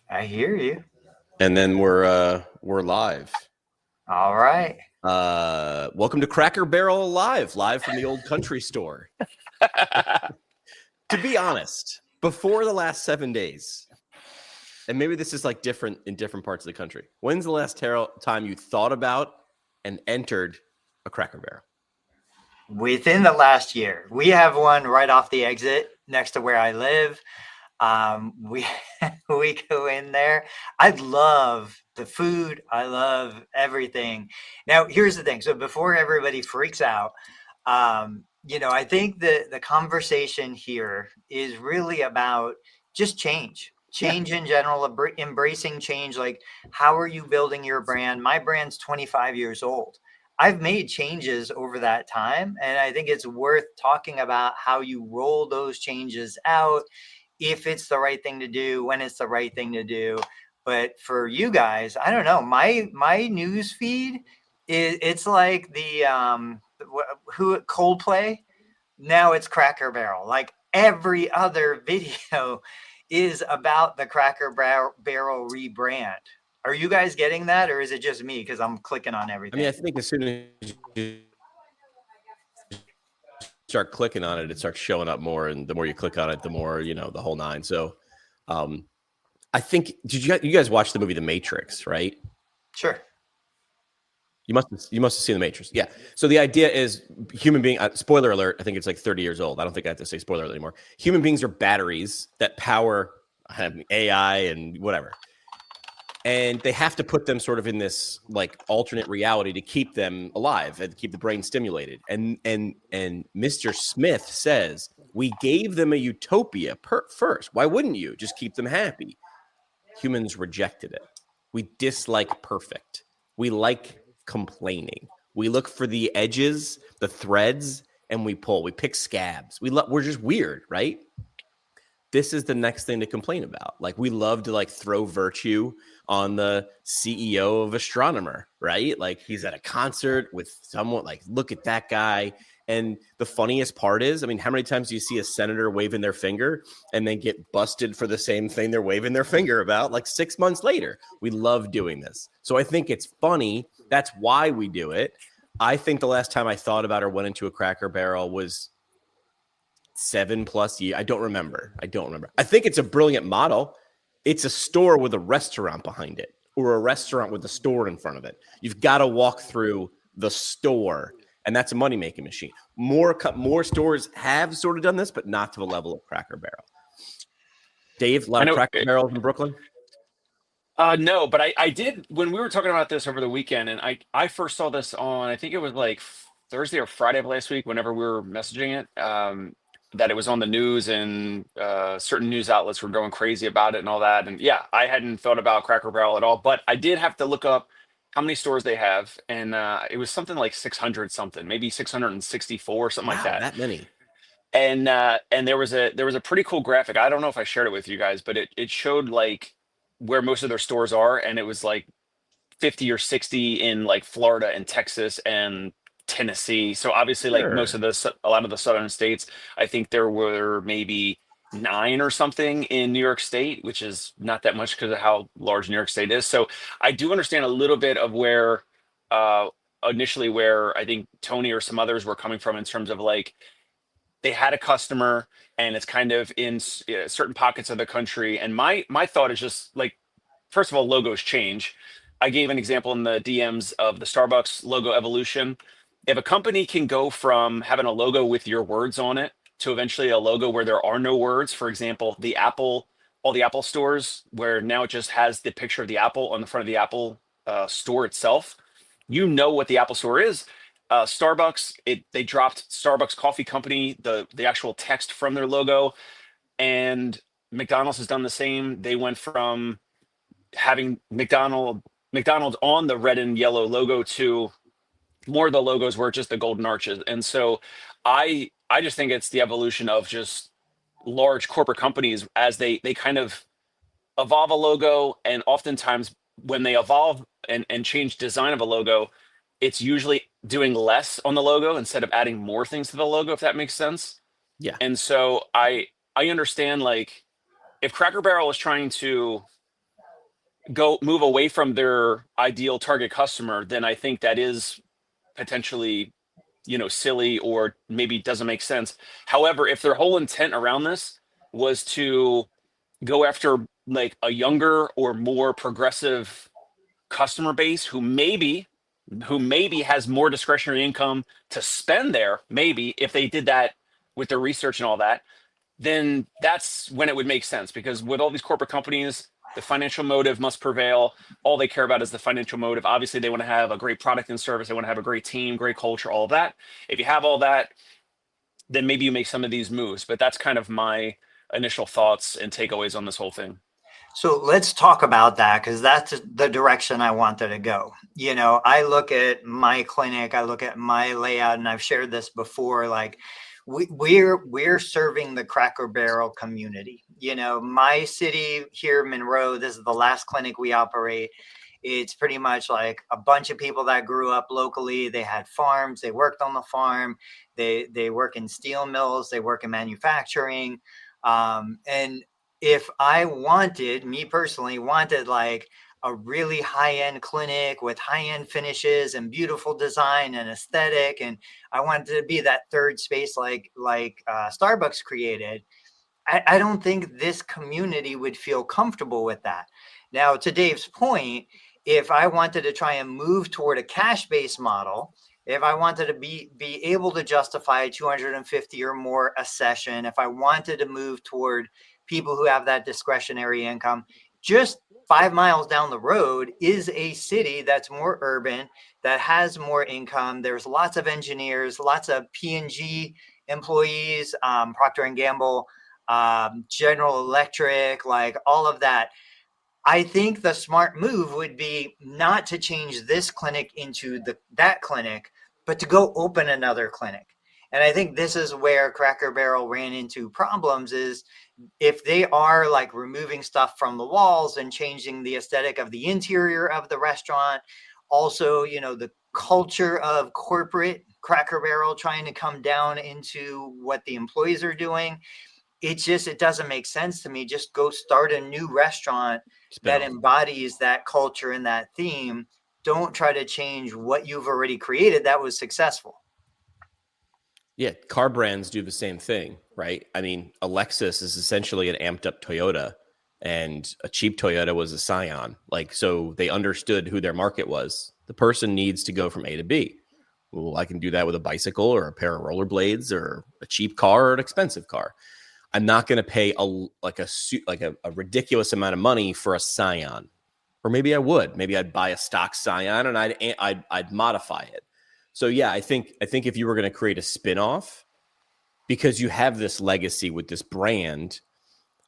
I hear you. And then we're live. All right. Welcome to Cracker Barrel live from the old country store. To be honest, before the last 7 days, and maybe this is like different in different parts of the country. When's the last time you thought about and entered a Cracker Barrel? Within the last year, we have one right off the exit next to where I live. We we go in there. I love the food. I love everything. Now, here's the thing. So before everybody freaks out, I think the conversation here is really about just change in general, embracing change. Like, how are you building your brand? My brand's 25 years old. I've made changes over that time, and I think it's worth talking about how you roll those changes out, if it's the right thing to do, when it's the right thing to do. But for you guys, I don't know. My news feed it's like the who Coldplay. Now it's Cracker Barrel. Like every other video is about the Cracker Barrel rebrand. Are you guys getting that, or is it just me because I'm clicking on everything? I think as soon as you start clicking on it, it starts showing up more, and the more you click on it, the more the whole nine. So, I think you guys watch the movie The Matrix, right? Sure. You must have seen The Matrix. Yeah. So the idea is human being, spoiler alert, I think it's like 30 years old. I don't think I have to say spoiler alert anymore. Human beings are batteries that power AI and whatever. And they have to put them sort of in this like alternate reality to keep them alive and keep the brain stimulated. And Mr. Smith says, we gave them a utopia first. Why wouldn't you just keep them happy? Humans rejected it. We dislike perfect. We like complaining. We look for the edges, the threads, and we pull. We pick scabs. We're just weird, right? This is the next thing to complain about. Like, we love to like throw virtue on the CEO of Astronomer, right? Like, he's at a concert with someone, like, look at that guy. And the funniest part is, I mean, how many times do you see a senator waving their finger and then get busted for the same thing they're waving their finger about like 6 months later? We love doing this. So I think it's funny. That's why we do it. I think the last time I thought about or went into a Cracker Barrel was 7+ years. I don't remember. I think it's a brilliant model. It's a store with a restaurant behind it, or a restaurant with a store in front of it. You've got to walk through the store, and that's a money-making machine. More stores have sort of done this, but not to the level of Cracker Barrel. Dave, a lot of Cracker Barrels in Brooklyn? No, but I did when we were talking about this over the weekend, and I first saw this on, I think it was like Thursday or Friday of last week, whenever we were messaging it, that it was on the news, and certain news outlets were going crazy about it and all that. And yeah, I hadn't thought about Cracker Barrel at all, but I did have to look up how many stores they have, and it was something like 600 something, maybe 664, something like that. That many. And there was a pretty cool graphic. I don't know if I shared it with you guys, but it showed like where most of their stores are, and it was like 50 or 60 in like Florida and Texas and Tennessee. So obviously, like a lot of the southern states, I think there were maybe 9 or something in New York State, which is not that much because of how large New York State is. So I do understand a little bit of where initially where I think Tony or some others were coming from, in terms of like, they had a customer and it's kind of in certain pockets of the country. And my thought is just like, first of all, logos change. I gave an example in the DMs of the Starbucks logo evolution. If a company can go from having a logo with your words on it to eventually a logo where there are no words, for example, all the Apple stores, where now it just has the picture of the Apple on the front of the Apple store itself, you know what the Apple store is. Starbucks, they dropped Starbucks Coffee Company, the actual text from their logo, and McDonald's has done the same. They went from having McDonald's on the red and yellow logo to more of the logos were just the golden arches. And so I just think it's the evolution of just large corporate companies as they kind of evolve a logo, and oftentimes when they evolve and change design of a logo, it's usually doing less on the logo instead of adding more things to the logo, if that makes sense. Yeah. And so I understand, like, if Cracker Barrel is trying to go move away from their ideal target customer, then I think that is potentially, silly or maybe doesn't make sense. However, if their whole intent around this was to go after like a younger or more progressive customer base who maybe has more discretionary income to spend there, maybe if they did that with their research and all that, then that's when it would make sense. Because with all these corporate companies, the financial motive must prevail. All they care about is the financial motive. Obviously, they want to have a great product and service. They want to have a great team, great culture, all of that. If you have all that, then maybe you make some of these moves. But that's kind of my initial thoughts and takeaways on this whole thing. So let's talk about that, because that's the direction I wanted to go. I look at my clinic, I look at my layout, and I've shared this before. Like we're serving the Cracker Barrel community. My city here, Monroe, this is the last clinic we operate. It's pretty much like a bunch of people that grew up locally. They had farms, they worked on the farm, they work in steel mills, they work in manufacturing. And if I me personally wanted like a really high-end clinic with high-end finishes and beautiful design and aesthetic, and I wanted to be that third space like Starbucks created, I don't think this community would feel comfortable with that. Now, to Dave's point, if I wanted to try and move toward a cash-based model, if I wanted to be able to justify 250 or more a session, if I wanted to move toward people who have that discretionary income, just 5 miles down the road is a city that's more urban, that has more income. There's lots of engineers, lots of P&G employees, Procter and Gamble, General Electric, like all of that. I think the smart move would be not to change this clinic into that clinic, but to go open another clinic. And I think this is where Cracker Barrel ran into problems, is if they are like removing stuff from the walls and changing the aesthetic of the interior of the restaurant, also, the culture of corporate Cracker Barrel trying to come down into what the employees are doing, it doesn't make sense to me. Just go start a new restaurant that embodies that culture and that theme. Don't try to change what you've already created that was successful. Yeah, car brands do the same thing, right? I mean, a Lexus is essentially an amped up Toyota, and a cheap Toyota was a Scion. Like, so they understood who their market was. The person needs to go from A to B. Well, I can do that with a bicycle or a pair of rollerblades or a cheap car or an expensive car. I'm not going to pay a ridiculous amount of money for a Scion, or maybe I would. Maybe I'd buy a stock Scion and I'd modify it. So yeah, I think if you were going to create a spinoff, because you have this legacy with this brand,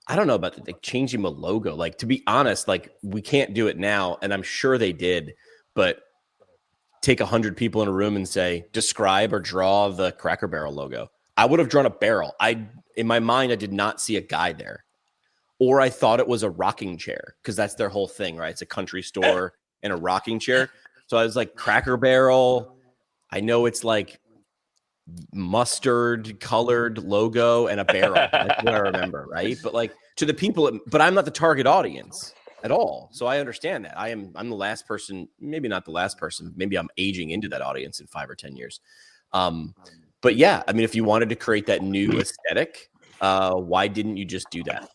I don't know about like changing the logo. Like, to be honest, like we can't do it now, and I'm sure they did, but take 100 people in a room and say, describe or draw the Cracker Barrel logo. I would have drawn a barrel. In my mind, I did not see a guy there. Or I thought it was a rocking chair, because that's their whole thing, right? It's a country store and a rocking chair. So I was like, Cracker Barrel. I know it's like mustard colored logo and a barrel. That's what I remember, right? But like to the people, but I'm not the target audience at all. So I understand that. I'm the last person, maybe not the last person, maybe I'm aging into that audience in 5 or 10 years. But yeah, I mean, if you wanted to create that new aesthetic, why didn't you just do that?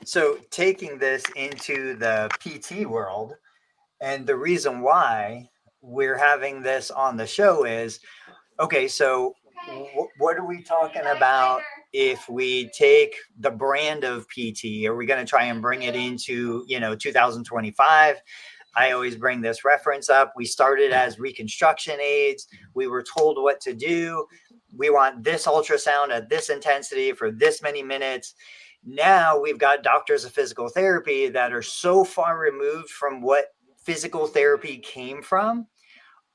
So taking this into the PT world, and the reason why we're having this on the show is, okay, so what are we talking about if we take the brand of PT? Are we going to try and bring it into, 2025? I always bring this reference up. We started as reconstruction aids. We were told what to do. We want this ultrasound at this intensity for this many minutes. Now we've got doctors of physical therapy that are so far removed from what physical therapy came from.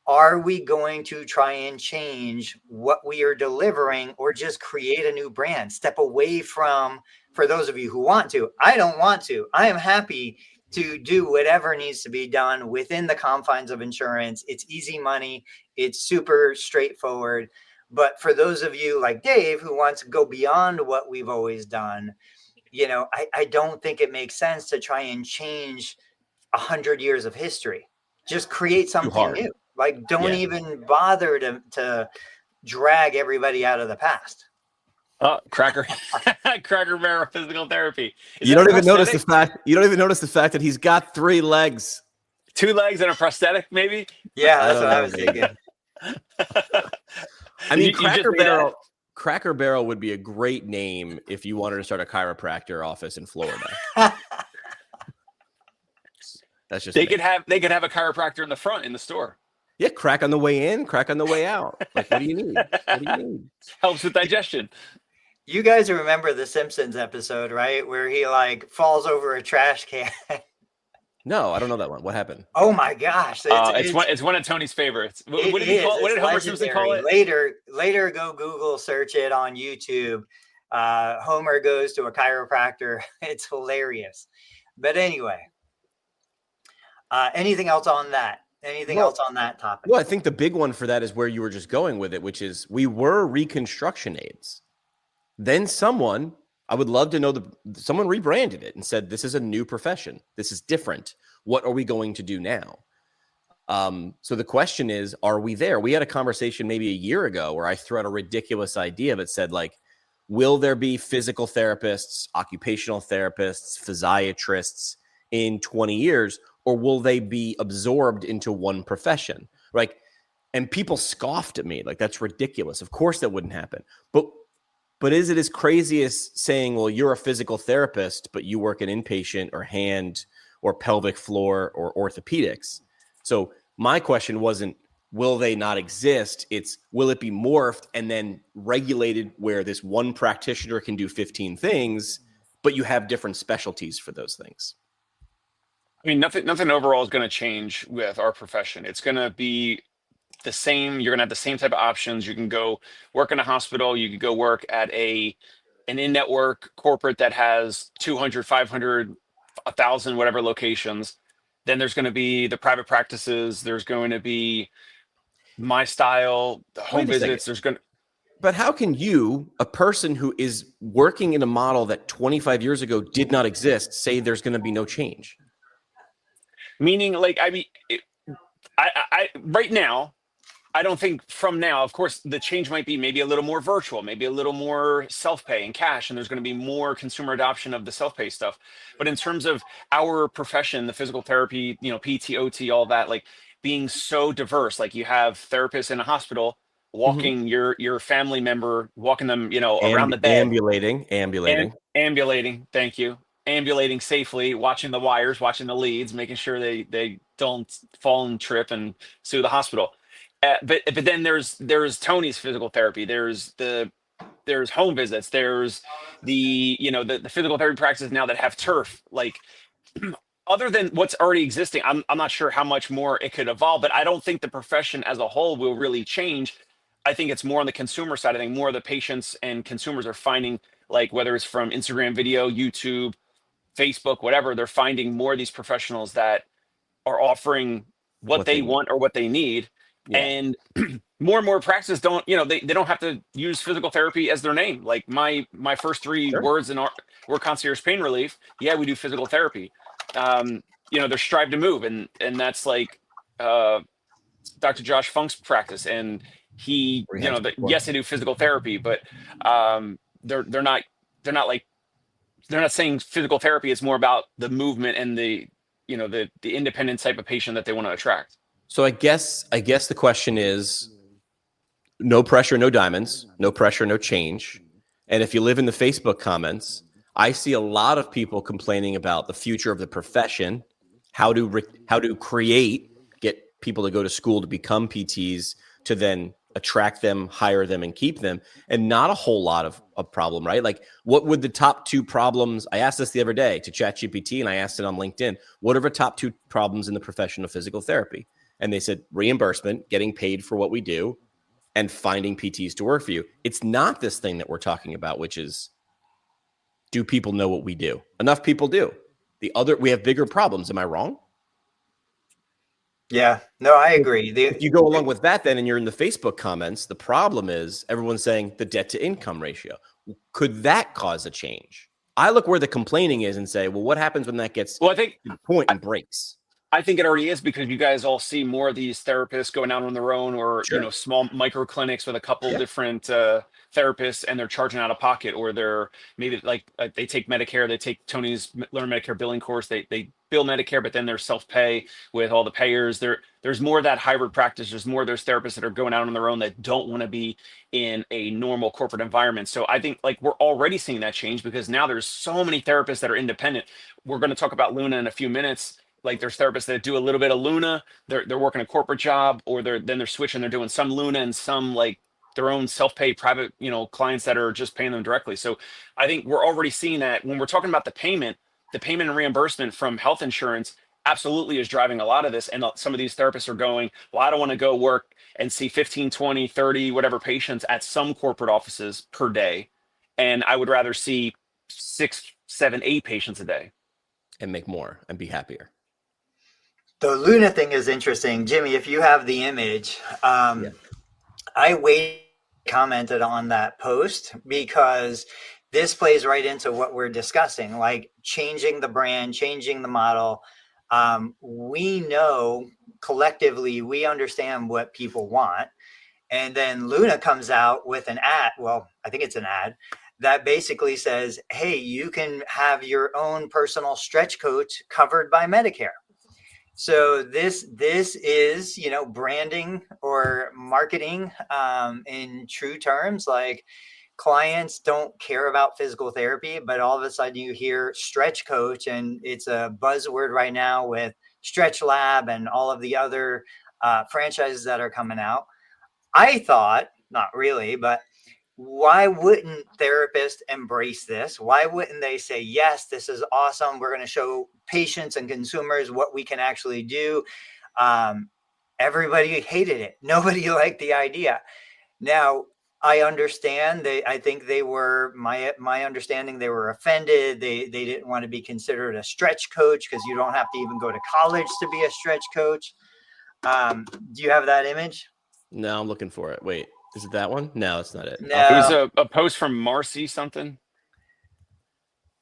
Are we going to try and change what we are delivering, or just create a new brand? Step away from, for those of you who want to, I don't want to. I am happy to do whatever needs to be done within the confines of insurance. It's easy money. It's super straightforward. But for those of you like Dave who wants to go beyond what we've always done, I don't think it makes sense to try and change 100 years of history. Just create something hard. new. Like, don't Yeah. even bother to drag everybody out of the past. Cracker Barrel physical therapy. Is You that don't a even notice the prosthetic? fact. You don't even notice the fact that he's got 3 legs. 2 legs and a prosthetic, maybe. Yeah, I that's don't what I know, was man. thinking. I mean, You just made that- Cracker Barrel would be a great name if you wanted to start a chiropractor office in Florida. That's just They me. could have a chiropractor in the front in the store. Yeah, crack on the way in, crack on the way out. Like, what do you need? What do you need? Helps with digestion. You guys remember the Simpsons episode, right? Where he like falls over a trash can. No, I don't know that one. What happened? Oh my gosh. It's one of Tony's favorites. What did he call? What did Homer Simpson call it? Later, go Google search it on YouTube. Homer goes to a chiropractor. It's hilarious. But anyway, anything else on that? Anything else on that topic? Well, I think the big one for that is where you were just going with it, which is we were reconstruction aids. Then someone, I would love to know, someone rebranded it and said, this is a new profession. This is different. What are we going to do now? So the question is, are we there? We had a conversation maybe a year ago where I threw out a ridiculous idea that said, like, will there be physical therapists, occupational therapists, physiatrists in 20 years, or will they be absorbed into one profession? Like, and people scoffed at me, like, that's ridiculous. Of course that wouldn't happen. But is it as crazy as saying, well, you're a physical therapist, but you work in inpatient or hand or pelvic floor or orthopedics? So my question wasn't, will they not exist? It's, will it be morphed and then regulated where this one practitioner can do 15 things, but you have different specialties for those things? I mean, nothing overall is going to change with our profession. It's going to be the same. You're going to have the same type of options. You can go work in a hospital. You could go work at an in-network corporate that has 200, 500, 1,000, whatever locations. Then there's going to be the private practices. There's going to be my style, the home visits. But how can you, a person who is working in a model that 25 years ago did not exist, say there's going to be no change? Meaning, like, I mean, I right now, I don't think from now, of course, the change might be maybe a little more virtual, maybe a little more self-pay and cash, and there's going to be more consumer adoption of the self-pay stuff. But in terms of our profession, the physical therapy, PT, OT, all that, like being so diverse, like you have therapists in a hospital walking your family member, walking them, around the bed. Ambulating. Thank you. Ambulating safely, watching the wires, watching the leads, making sure they don't fall and trip and sue the hospital. But then there's Tony's physical therapy. There's home visits. There's the physical therapy practices now that have turf. Like, other than what's already existing, I'm not sure how much more it could evolve. But I don't think the profession as a whole will really change. I think it's more on the consumer side. I think more of the patients and consumers are finding, like, whether it's from Instagram video, YouTube, Facebook, whatever, they're finding more of these professionals that are offering what they want or what they need. Yeah. And more and more practices don't, they don't have to use physical therapy as their name. Like my first 3 words were concierge pain relief. Yeah, we do physical therapy. They're Strive to Move. And that's like Dr. Josh Funk's practice. And he, yes, they do physical therapy, but they're not saying physical therapy is more about the movement and the independent type of patient that they want to attract. So I guess the question is, no pressure, no diamonds, no pressure, no change. And if you live in the Facebook comments, I see a lot of people complaining about the future of the profession, how to get people to go to school to become PTs, to then attract them, hire them, and keep them, and not a whole lot of problem, right? Like, what would the top 2 problems? I asked this the other day to ChatGPT, and I asked it on LinkedIn. What are the top 2 problems in the profession of physical therapy? And they said reimbursement, getting paid for what we do, and finding PTs to work for you. It's not this thing that we're talking about, which is, do people know what we do? Enough people do. We have bigger problems. Am I wrong? Yeah, no, I agree. If you go along with that, then, and you're in the Facebook comments, the problem is everyone's saying the debt to income ratio. Could that cause a change? I look where the complaining is and say, well, what happens when that gets to the point and breaks? I think it already is because you guys all see more of these therapists going out on their own, or Sure. small micro clinics with a couple Yeah. different therapists, and they're charging out of pocket, or they're maybe like they take Medicare, they take Tony's Learn Medicare billing course, they bill Medicare, but then they're self pay with all the payers. There's more of that hybrid practice. There's more of those therapists that are going out on their own that don't want to be in a normal corporate environment. So I think like we're already seeing that change because now there's so many therapists that are independent. We're going to talk about Luna in a few minutes. Like there's therapists that do a little bit of Luna, they're working a corporate job, or they're switching, they're doing some Luna and some like their own self-pay private, clients that are just paying them directly. So I think we're already seeing that when we're talking about the payment and reimbursement from health insurance absolutely is driving a lot of this. And some of these therapists are going, well, I don't want to go work and see 15, 20, 30, whatever patients at some corporate offices per day. And I would rather see 6, 7, 8 patients a day. And make more and be happier. The Luna thing is interesting. Jimmy, if you have the image, I commented on that post because this plays right into what we're discussing, like changing the brand, changing the model. We know collectively, we understand what people want. And then Luna comes out with an ad. Well, I think it's an ad that basically says, hey, you can have your own personal stretch coach covered by Medicare. So this is, branding or marketing in true terms. Like clients don't care about physical therapy, but all of a sudden you hear stretch coach, and it's a buzzword right now with Stretch Lab and all of the other franchises that are coming out. I thought, not really, but why wouldn't therapists embrace this? Why wouldn't they say, yes, this is awesome. We're going to show patients and consumers what we can actually do. Everybody hated it. Nobody liked the idea. Now, I understand. I think they were, my understanding, they were offended. They didn't want to be considered a stretch coach because you don't have to even go to college to be a stretch coach. Do you have that image? No, I'm looking for it. Wait. Is it that one? No, it's not it. No. It was a post from Marcy something.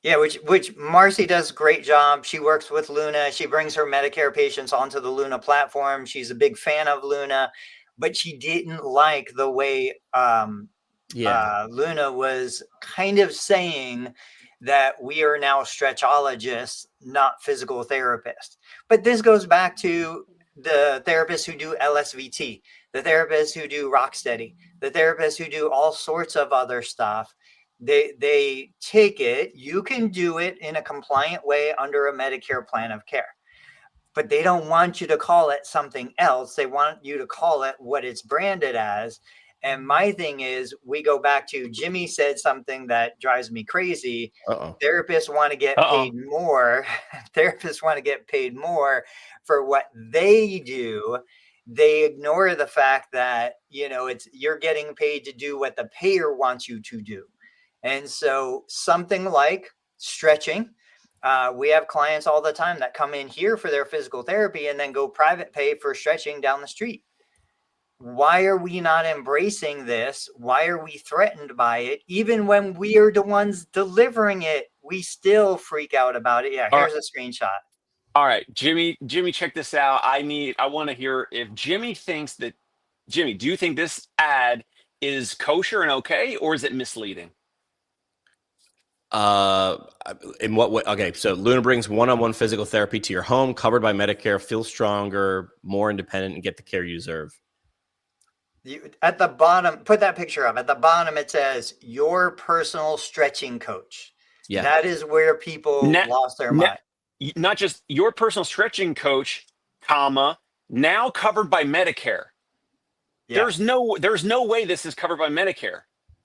Yeah, which Marcy does a great job. She works with Luna. She brings her Medicare patients onto the Luna platform. She's a big fan of Luna, but she didn't like the way Luna was kind of saying that we are now stretchologists, not physical therapists. But this goes back to the therapists who do LSVT, the therapists who do Rocksteady, the therapists who do all sorts of other stuff. They take it. You can do it in a compliant way under a Medicare plan of care, but they don't want you to call it something else. They want you to call it what it's branded as. And my thing is, we go back to Jimmy said something that drives me crazy. Therapists want to get paid more. Therapists want to get paid more for what they do. They ignore the fact that, you're getting paid to do what the payer wants you to do. And so something like stretching, we have clients all the time that come in here for their physical therapy and then go private pay for stretching down the street. Why are we not embracing this? Why are we threatened by it? Even when we are the ones delivering it, we still freak out about it. Yeah, here's a screenshot. All right, Jimmy, check this out. I want to hear if Jimmy thinks that, Jimmy, do you think this ad is kosher and okay, or is it misleading? In what way? Okay, so Luna brings one-on-one physical therapy to your home, covered by Medicare. Feel stronger, more independent, and get the care you deserve. At the bottom, put that picture up. At the bottom, it says your personal stretching coach. Yeah, that is where people lost their mind. Not just your personal stretching coach, comma, now covered by Medicare. Yeah. There's no way this is covered by Medicare.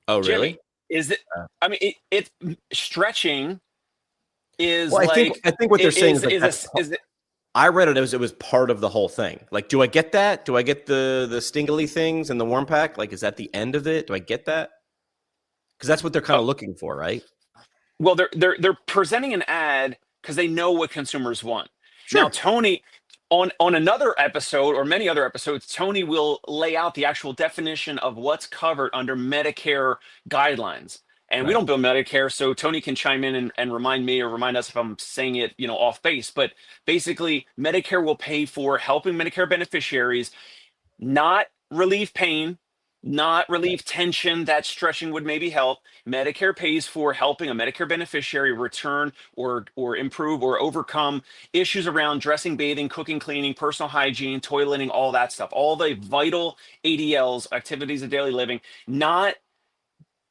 Oh, really? Jimmy, is it? I mean, it stretching is. Well, like, I think what they're saying is I read it as it was part of the whole thing. Like, do I get that? Do I get the stingly things and the warm pack? Like, is that the end of it? Do I get that? Because that's what they're kind of looking for, right? Well, they're presenting an ad because they know what consumers want. Sure. Now, Tony, on another episode or many other episodes, Tony will lay out the actual definition of what's covered under Medicare guidelines. and we don't bill Medicare. So Tony can chime in and remind me or remind us if I'm saying it, off base. But basically, Medicare will pay for helping Medicare beneficiaries not relieve pain, not relieve tension that stretching would maybe help. Medicare pays for helping a Medicare beneficiary return or improve or overcome issues around dressing, bathing, cooking, cleaning, personal hygiene, toileting, all that stuff. All the vital ADLs, activities of daily living, not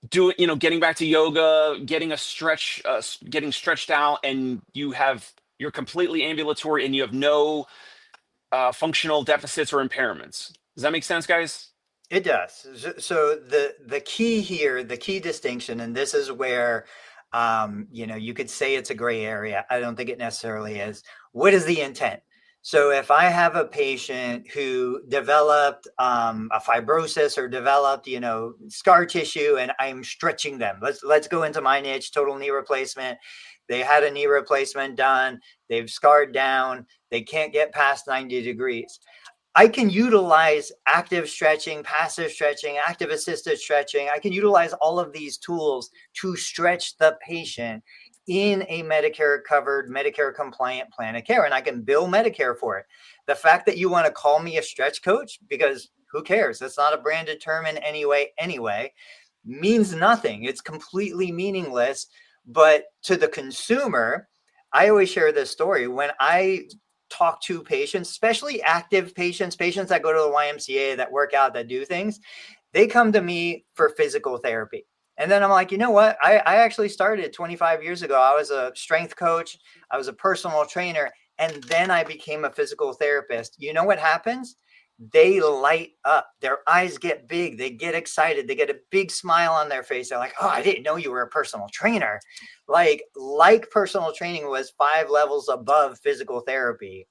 doing, getting back to yoga, getting a stretch, getting stretched out, and you're completely ambulatory and you have no functional deficits or impairments. Does that make sense, guys? It does. So the key here, the key distinction, and this is where, you could say it's a gray area. I don't think it necessarily is. What is the intent? So if I have a patient who developed a fibrosis or developed, scar tissue, and I'm stretching them, let's go into my niche, total knee replacement. They had a knee replacement done. They've scarred down. They can't get past 90 degrees. I can utilize active stretching, passive stretching, active assisted stretching. I can utilize all of these tools to stretch the patient in a Medicare covered, Medicare compliant plan of care. And I can bill Medicare for it. The fact that you want to call me a stretch coach, because who cares? That's not a branded term in any way anyway, means nothing. It's completely meaningless. But to the consumer, I always share this story. When I talk to patients, especially active patients that go to the YMCA, that work out, that do things, they come to me for physical therapy. And then I'm like, you know what? I actually started 25 years ago. I was a strength coach. I was a personal trainer. And then I became a physical therapist. You know what happens? They light up. Their eyes get big. They get excited. They get a big smile on their face. They're like, oh, I didn't know you were a personal trainer. Like personal training was 5 levels above physical therapy.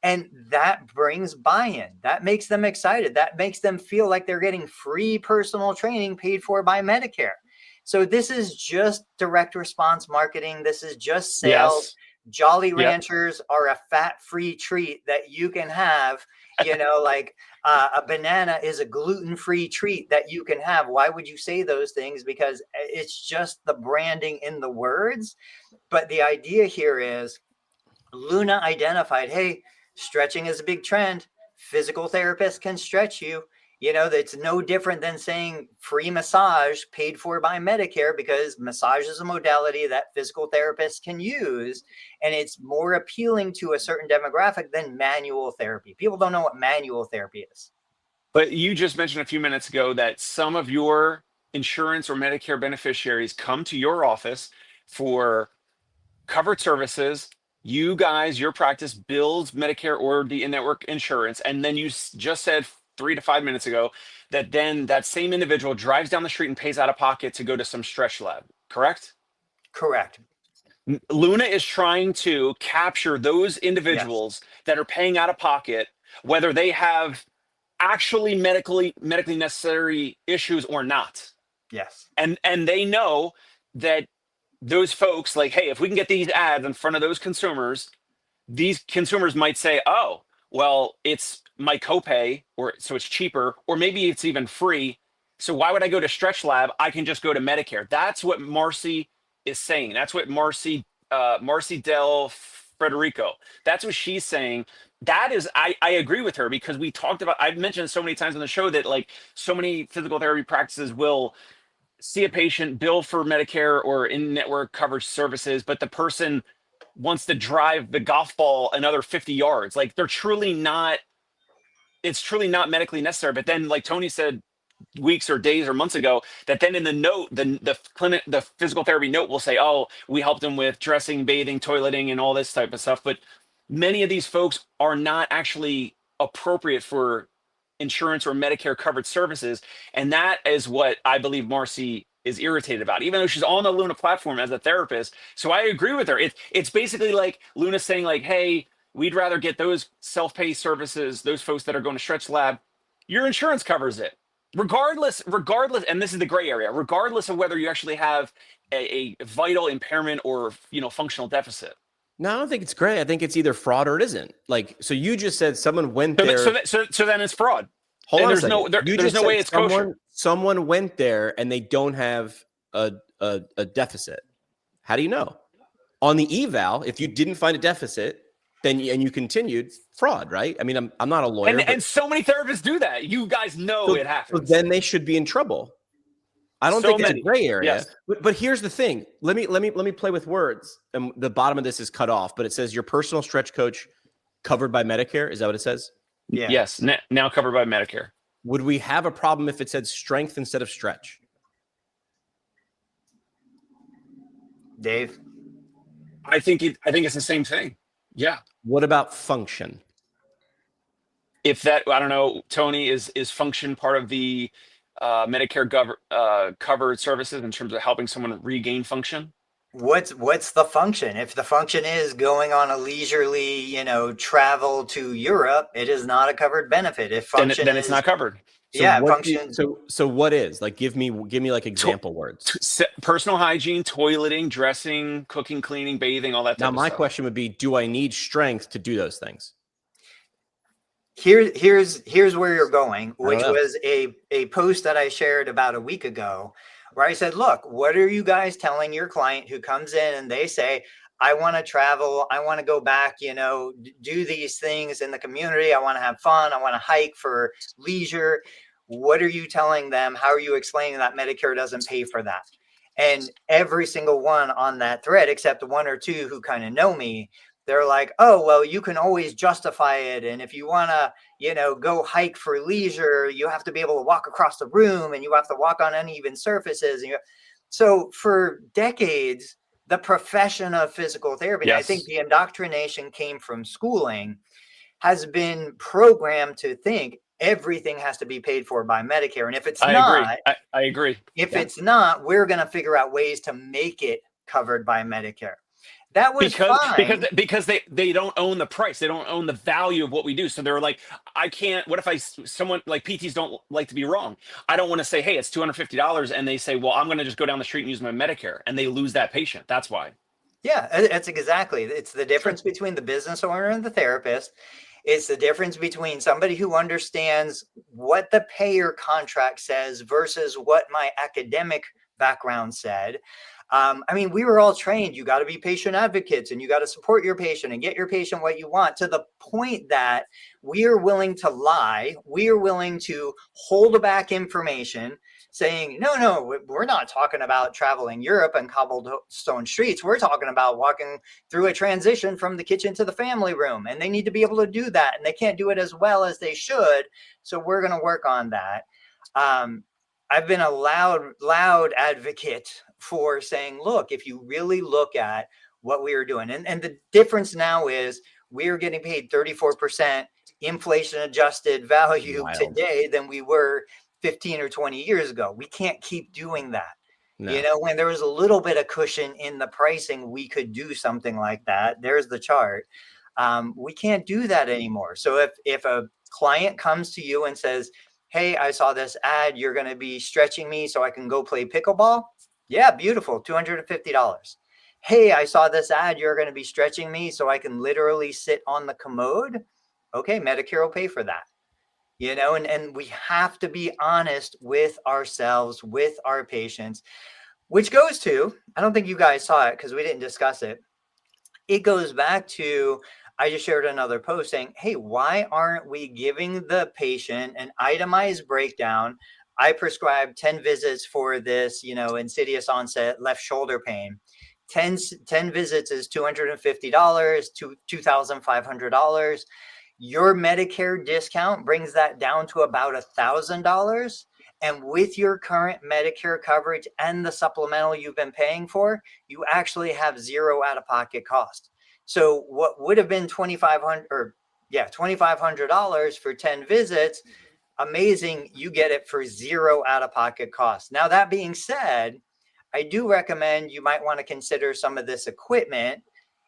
And that brings buy-in. That makes them excited. That makes them feel like they're getting free personal training paid for by Medicare. So this is just direct response marketing. This is just sales. Yes. Jolly Ranchers are a fat-free treat that you can have. Like a banana is a gluten-free treat that you can have. Why would you say those things? Because it's just the branding in the words. But the idea here is Luna identified, hey, stretching is a big trend. Physical therapists can stretch you. That's no different than saying free massage paid for by Medicare, because massage is a modality that physical therapists can use. And it's more appealing to a certain demographic than manual therapy. People don't know what manual therapy is. But you just mentioned a few minutes ago that some of your insurance or Medicare beneficiaries come to your office for covered services. You guys, your practice bills Medicare or the in-network insurance. And then you just said 3 to 5 minutes ago that then that same individual drives down the street and pays out of pocket to go to some stretch lab, correct? Correct. Luna is trying to capture those individuals that are paying out of pocket, whether they have actually medically necessary issues or not. Yes. And they know that those folks, like, hey, if we can get these ads in front of those consumers might say, oh, well, it's my copay, or so it's cheaper, or maybe it's even free. So why would I go to Stretch Lab? I can just go to Medicare. That's what Marcy is saying. That's what Marcy Del Frederico, that's what she's saying. That is, I agree with her, because we talked about, I've mentioned so many times on the show that like so many physical therapy practices will see a patient, bill for Medicare or in-network coverage services, but the person wants to drive the golf ball another 50 yards. Like it's truly not medically necessary. But then, like Tony said weeks or days or months ago, that then in the note, the physical therapy note will say, oh, we helped them with dressing, bathing, toileting, and all this type of stuff. But many of these folks are not actually appropriate for insurance or Medicare covered services. And that is what I believe Marcy is irritated about, even though she's on the Luna platform as a therapist. So I agree with her. It's basically like Luna saying like, hey, we'd rather get those self-pay services, those folks that are going to Stretch Lab, your insurance covers it. Regardless, and this is the gray area, regardless of whether you actually have a vital impairment or functional deficit. No, I don't think it's gray. I think it's either fraud or it isn't. Like, so you just said someone went there. So then it's fraud. Hold on there's no way it's kosher. Someone went there and they don't have a a deficit? How do you know? On the eval, if you didn't find a deficit, then you continued, fraud, right? I mean, I'm not a lawyer, And so many therapists do that. You guys know it so happens. then they should be in trouble. I don't So think it's many. a gray area. Yes. But here's the thing. Let me play with words. And the bottom of this is cut off, but it says your personal stretch coach covered by Medicare. Is that what it says? Yeah. Yes. Now covered by Medicare. Would we have a problem if it said strength instead of stretch? Dave? I think it's the same thing. Yeah. What about function? If that, I don't know, Tony, is function part of the Medicare covered services in terms of helping someone regain function? What's the function? If the function is going on a leisurely, travel to Europe, it is not a covered benefit. If function Then it's not covered. So yeah, what function. So what is, like, give me like example words. Personal hygiene, toileting, dressing, cooking, cleaning, bathing, all that. Now, my stuff. question would be, do I need strength to do those things? Here's where you're going, which know. was a post that I shared about a week ago, where I said, look, what are you guys telling your client who comes in and they say, I want to travel, I want to go back, do these things in the community, I want to have fun, I want to hike for leisure. What are you telling them? How are you explaining that Medicare doesn't pay for that? And every single one on that thread, except one or two who kind of know me, they're like, oh, well, you can always justify it. And if you want to, go hike for leisure, you have to be able to walk across the room and you have to walk on uneven surfaces. So for decades, the profession of physical therapy, Yes. I think the indoctrination came from schooling, has been programmed to think everything has to be paid for by Medicare. And if it's not, I agree. If it's not, we're going to figure out ways to make it covered by Medicare. That was fine. Because they don't own the price. They don't own the value of what we do. So they're like, I can't, what if someone like PTs don't like to be wrong. I don't want to say, hey, it's $250. And they say, well, I'm going to just go down the street and use my Medicare. And they lose that patient. That's why. Yeah, it's exactly. It's the difference between the business owner and the therapist. It's the difference between somebody who understands what the payer contract says versus what my academic background said. We were all trained. You got to be patient advocates and you got to support your patient and get your patient what you want, to the point that we are willing to lie. We are willing to hold back information saying, no, we're not talking about traveling Europe and cobblestone streets. We're talking about walking through a transition from the kitchen to the family room. And they need to be able to do that. And they can't do it as well as they should. So we're going to work on that. I've been a loud advocate for saying, look, if you really look at what we are doing, and the difference now is we are getting paid 34% inflation adjusted value today than we were 15 or 20 years ago. We can't keep doing that. No. When there was a little bit of cushion in the pricing, we could do something like that. There's the chart. We can't do that anymore. So if a client comes to you and says, hey, I saw this ad, you're going to be stretching me so I can go play pickleball. Yeah, beautiful, $250. Hey, I saw this ad, you're going to be stretching me so I can literally sit on the commode. Okay, Medicare will pay for that. And we have to be honest with ourselves, with our patients, which goes to, I don't think you guys saw it because we didn't discuss it. It goes back to, I just shared another post saying, hey, why aren't we giving the patient an itemized breakdown? I prescribed 10 visits for this, insidious onset left shoulder pain. 10 visits is $250 to $2,500. Your Medicare discount brings that down to about $1,000. And with your current Medicare coverage and the supplemental you've been paying for, you actually have zero out-of-pocket cost. So what would have been $2,500 for 10 visits, amazing, you get it for zero out-of-pocket cost. Now, that being said, I do recommend you might want to consider some of this equipment.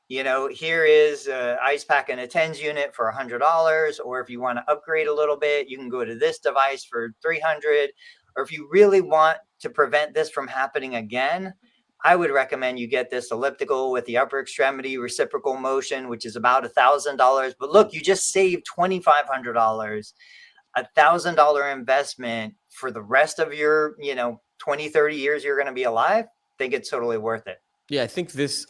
Here is an ice pack and a TENS unit for $100, or if you want to upgrade a little bit, you can go to this device for $300. Or if you really want to prevent this from happening again, I would recommend you get this elliptical with the upper extremity reciprocal motion, which is about $1,000. But look, you just saved $2,500, $1,000 investment for the rest of your, 20, 30 years you're going to be alive. think it's totally worth it. Yeah, I think this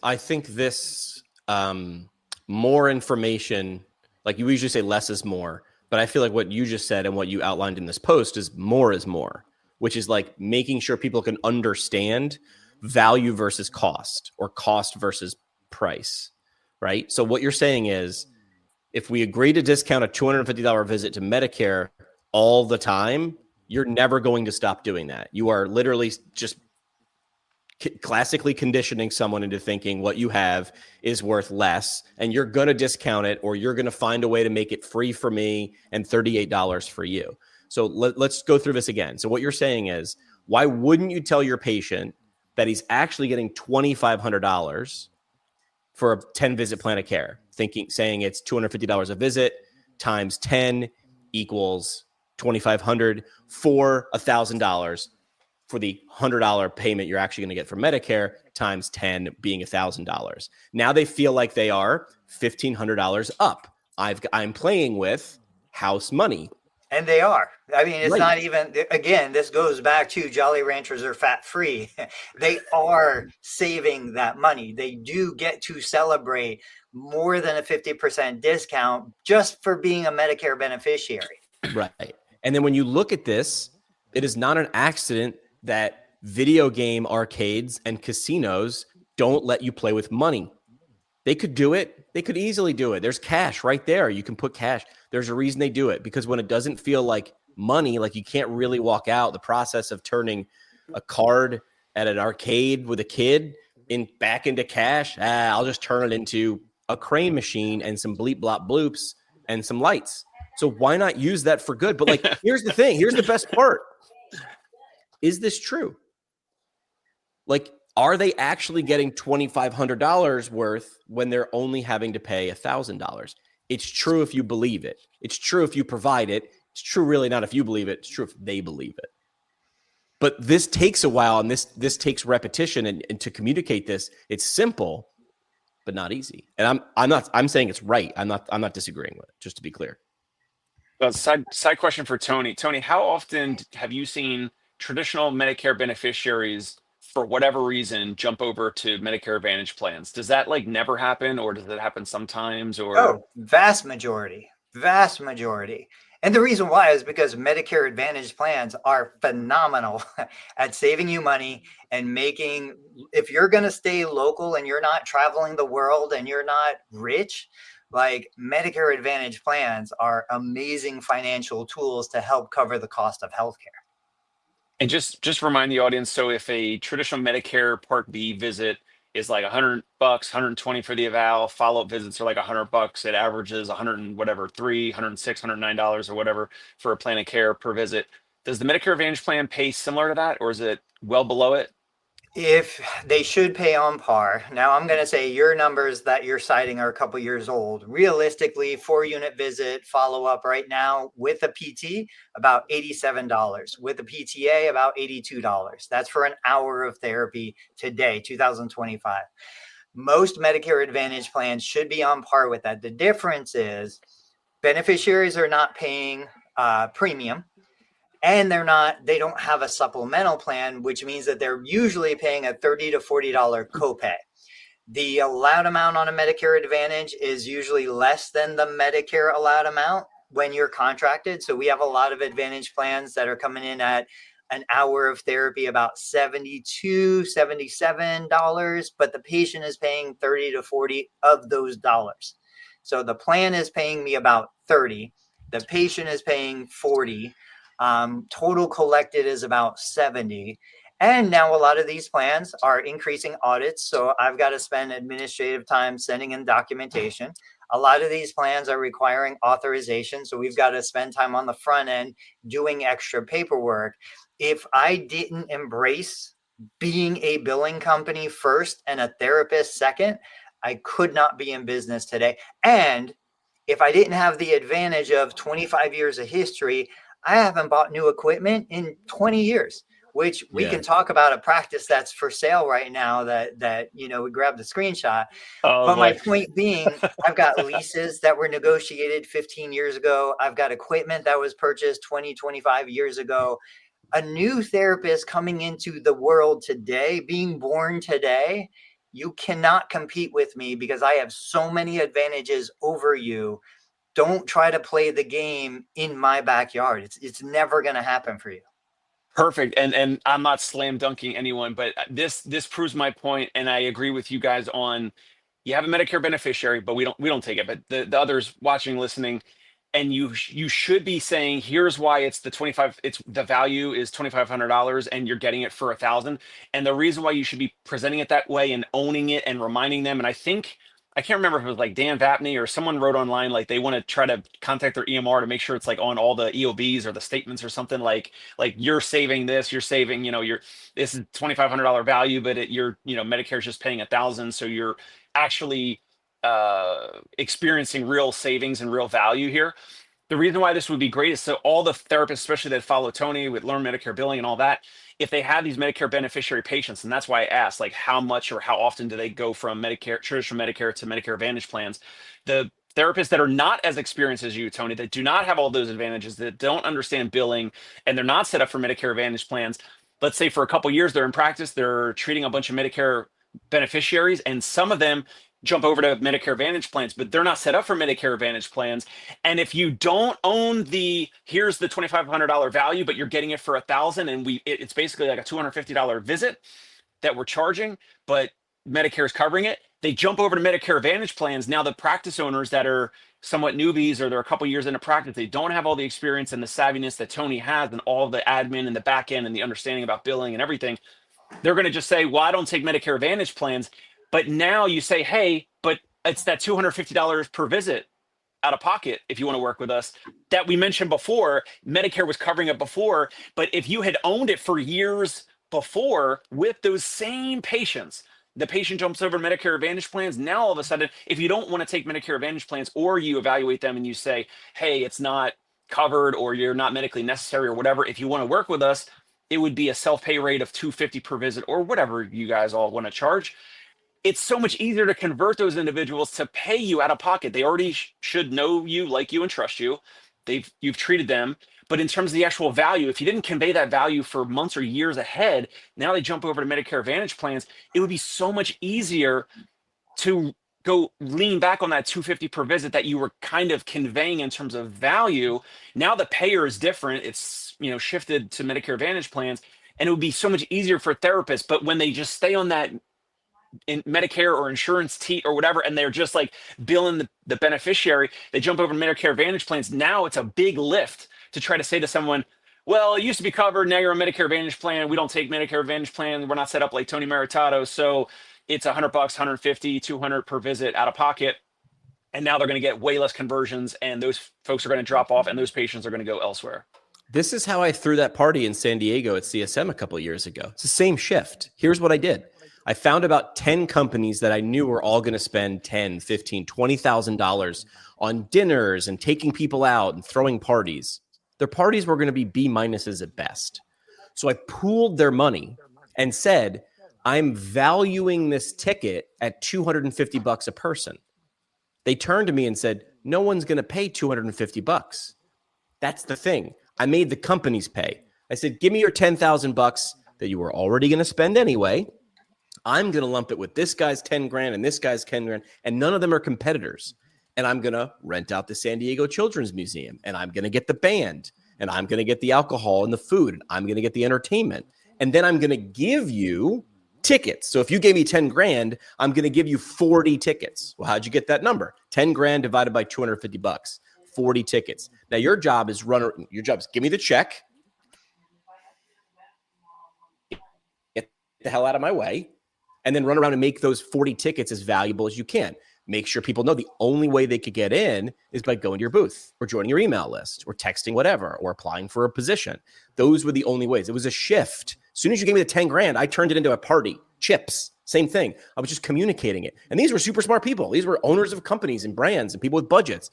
more information, like you usually say less is more, but I feel like what you just said and what you outlined in this post is more, which is like making sure people can understand value versus cost or cost versus price, right? So what you're saying is if we agree to discount a $250 visit to Medicare all the time, you're never going to stop doing that. You are literally just classically conditioning someone into thinking what you have is worth less, and you're going to discount it, or you're going to find a way to make it free for me and $38 for you. So let's go through this again. So what you're saying is, why wouldn't you tell your patient that he's actually getting $2,500 for a 10 visit plan of care, saying it's $250 a visit times 10 equals $2,500 for $1,000 for the $100 payment you're actually going to get from Medicare times 10 being $1,000. Now they feel like they are $1,500 up. I'm playing with house money. And they are. I mean, it's Right. not even, again, this goes back to Jolly Ranchers are fat free. They are saving that money. They do get to celebrate more than a 50% discount just for being a Medicare beneficiary. Right. And then when you look at this, it is not an accident that video game arcades and casinos don't let you play with money. They could do it. They could easily do it. There's cash right there. You can put cash. There's a reason they do it, because when it doesn't feel like money, like you can't really walk out the process of turning a card at an arcade with a kid back into cash. I'll just turn it into a crane machine and some bleep blop bloops and some lights. So why not use that for good? But like, here's the thing. Here's the best part. Is this true? Like, are they actually getting $2,500 worth when they're only having to pay $1,000? It's true if you believe it. It's true if you provide it. It's true really not if you believe it. It's true if they believe it. But this takes a while, and this takes repetition. And to communicate this, it's simple, but not easy. And I'm saying it's right. I'm not disagreeing with it, just to be clear. Well, side question for Tony. Tony, how often have you seen traditional Medicare beneficiaries, for whatever reason, jump over to Medicare Advantage plans? Does that like never happen, or does it happen sometimes? Or Oh, vast majority. And the reason why is because Medicare Advantage plans are phenomenal at saving you money and making, if you're going to stay local and you're not traveling the world and you're not rich, like Medicare Advantage plans are amazing financial tools to help cover the cost of healthcare. And just remind the audience, so if a traditional Medicare Part B visit is like $100, $120 for the eval, follow-up visits are like $100, it averages 100 and whatever, $3, $106, $109 or whatever for a plan of care per visit. Does the Medicare Advantage plan pay similar to that, or is it well below it? If they should pay on par. Now, I'm going to say your numbers that you're citing are a couple years old. Realistically, 4-unit visit follow-up right now with a PT, about $87. With a PTA, about $82. That's for an hour of therapy today, 2025. Most Medicare Advantage plans should be on par with that. The difference is beneficiaries are not paying premium. And they don't have a supplemental plan, which means that they're usually paying a $30 to $40 copay. The allowed amount on a Medicare Advantage is usually less than the Medicare allowed amount when you're contracted. So we have a lot of Advantage plans that are coming in at an hour of therapy about $72, $77, but the patient is paying 30 to 40 of those dollars. So the plan is paying me about 30. The patient is paying 40. Total collected is about 70. And now a lot of these plans are increasing audits. So I've got to spend administrative time sending in documentation. A lot of these plans are requiring authorization. So we've got to spend time on the front end doing extra paperwork. If I didn't embrace being a billing company first and a therapist second, I could not be in business today. And if I didn't have the advantage of 25 years of history, I haven't bought new equipment in 20 years, which we can talk about a practice that's for sale right now that we grabbed the screenshot. But my point being, I've got leases that were negotiated 15 years ago. I've got equipment that was purchased 20, 25 years ago. a new therapist coming into the world today, being born today, you cannot compete with me because I have so many advantages over you. Don't try to play the game in my backyard. It's never going to happen for you. Perfect. And I'm not slam dunking anyone, but this proves my point, and I agree with you guys on you have a Medicare beneficiary, but we don't take it. But the others watching, listening, and you should be saying, here's why it's the value is $2,500 and you're getting it for 1,000. And the reason why you should be presenting it that way and owning it and reminding them. And I can't remember if it was like Dan Vapney or someone wrote online, like they want to try to contact their EMR to make sure it's like on all the EOBs or the statements or something, like you're saving this, you're saving, this is $2,500 value, but Medicare's just paying 1,000. So you're actually experiencing real savings and real value here. The reason why this would be great is so all the therapists, especially that follow Tony with Learn Medicare Billing and all that, if they have these Medicare beneficiary patients, and that's why I asked, like, how much or how often do they go from traditional Medicare to Medicare Advantage plans? The therapists that are not as experienced as you, Tony, that do not have all those advantages, that don't understand billing, and they're not set up for Medicare Advantage plans. Let's say for a couple of years they're in practice, they're treating a bunch of Medicare beneficiaries, and some of them jump over to Medicare Advantage plans, but they're not set up for Medicare Advantage plans. And if you don't own here's the $2,500 value, but you're getting it for 1,000, and it's basically like a $250 visit that we're charging, but Medicare is covering it. They jump over to Medicare Advantage plans. Now the practice owners that are somewhat newbies, or they're a couple years into practice, they don't have all the experience and the savviness that Tony has and all the admin and the back end and the understanding about billing and everything. They're going to just say, well, I don't take Medicare Advantage plans. But now you say, hey, but it's that $250 per visit out of pocket if you want to work with us that we mentioned before. Medicare was covering it before, but if you had owned it for years before with those same patients, the patient jumps over to Medicare Advantage plans. Now, all of a sudden, if you don't want to take Medicare Advantage plans, or you evaluate them and you say, hey, it's not covered or you're not medically necessary or whatever, if you want to work with us, it would be a self-pay rate of $250 per visit or whatever you guys all want to charge. It's so much easier to convert those individuals to pay you out of pocket. They already should know you, like you, and trust you. You've treated them. But in terms of the actual value, if you didn't convey that value for months or years ahead, now they jump over to Medicare Advantage plans. It would be so much easier to go lean back on that $250 per visit that you were kind of conveying in terms of value. Now the payer is different. It's shifted to Medicare Advantage plans, and it would be so much easier for therapists. But when they just stay on that in Medicare or insurance teat or whatever, and they're just like billing the beneficiary, they jump over to Medicare Advantage plans. Now it's a big lift to try to say to someone, well, it used to be covered, now you're on Medicare Advantage plan. We don't take Medicare Advantage plan. We're not set up like Tony Maritato. So it's $100, $150, $200 per visit out of pocket. And now they're going to get way less conversions, and those folks are going to drop off, and those patients are going to go elsewhere. This is how I threw that party in San Diego at CSM a couple of years ago. It's the same shift. Here's what I did. I found about 10 companies that I knew were all going to spend $10,000, $15,000, $20,000 on dinners and taking people out and throwing parties. Their parties were going to be B minuses at best. So I pooled their money and said, I'm valuing this ticket at $250 a person. They turned to me and said, no one's going to pay $250. That's the thing. I made the companies pay. I said, give me your $10,000 that you were already going to spend anyway. I'm going to lump it with this guy's 10 grand and this guy's 10 grand, and none of them are competitors. And I'm going to rent out the San Diego Children's Museum, and I'm going to get the band, and I'm going to get the alcohol and the food, and I'm going to get the entertainment. And then I'm going to give you tickets. So if you gave me 10 grand, I'm going to give you 40 tickets. Well, how'd you get that number? 10 grand divided by $250, 40 tickets. Now your job is give me the check, get the hell out of my way, and then run around and make those 40 tickets as valuable as you can. Make sure people know the only way they could get in is by going to your booth or joining your email list or texting whatever or applying for a position. Those were the only ways. It was a shift. As soon as you gave me the 10 grand, I turned it into a party. Chips, same thing. I was just communicating it. And these were super smart people. These were owners of companies and brands and people with budgets.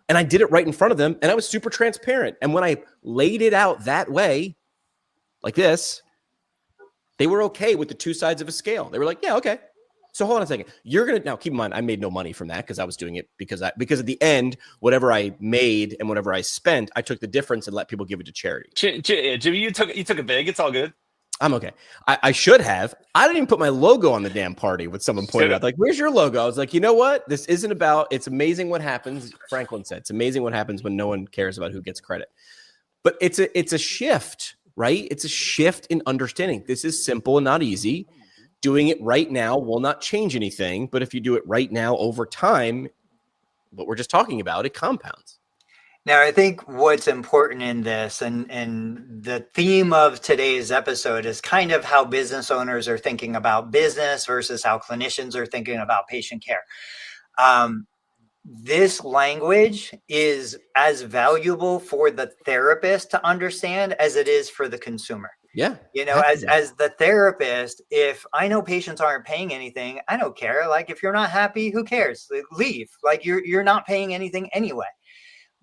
And I did it right in front of them, and I was super transparent. And when I laid it out that way, like this, they were okay with the two sides of a scale. They were like, yeah, okay. So hold on a second. You're gonna now keep in mind I made no money from that because I was doing it because at the end, whatever I made and whatever I spent, I took the difference and let people give it to charity. Jimmy, you took it big. It's all good. I'm okay. I should have. I didn't even put my logo on the damn party. When someone pointed out, like, "Where's your logo?" I was like, you know what? This isn't about. It's amazing what happens. Franklin said, "It's amazing what happens when no one cares about who gets credit." But it's a shift, right? It's a shift in understanding. This is simple and not easy. Doing it right now will not change anything. But if you do it right now over time, what we're just talking about, it compounds. Now, I think what's important in this and the theme of today's episode is kind of how business owners are thinking about business versus how clinicians are thinking about patient care. This language is as valuable for the therapist to understand as it is for the consumer. Yeah. You know, as the therapist, if I know patients aren't paying anything, I don't care. Like, if you're not happy, who cares? Leave. Like, you're not paying anything anyway.